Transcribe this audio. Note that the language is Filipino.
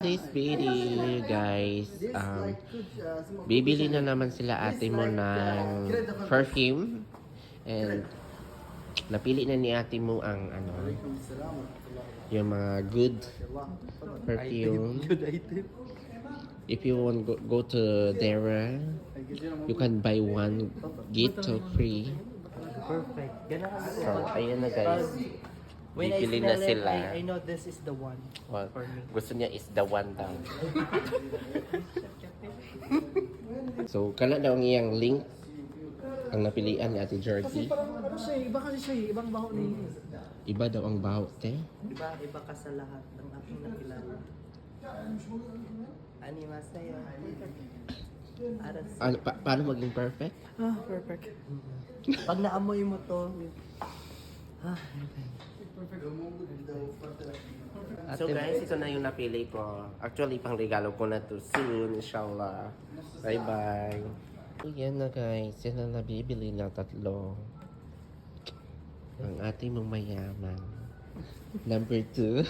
This video guys, bibili na naman sila ate mo ng perfume and napili na ni ate mo ang yung mga good perfume. If you want go to Dara, you can buy one get two free. Perfect. So ayun na guys. When I Bibili na smell it, sila. I know this is the one Well, for me. gusto niya is the one daw. So, kana daw ang iyang link ang napilian ni Ate Kasi Jordy. parang ano siya eh, iba kasi siya eh, ibang baho na yun. Iba daw ang baho, te. Diba, iba ka sa lahat ng aking nakilala. Ani masaya. Aras. Paano maging perfect? Ah, perfect. Pag naamoy mo to, So guys, ito na yung napili ko. Actually, pang regalo ko na to soon, inshallah. Bye-bye. Yan na guys, yan na nabibili na tatlo. Ang ating mong mayaman. Number 2.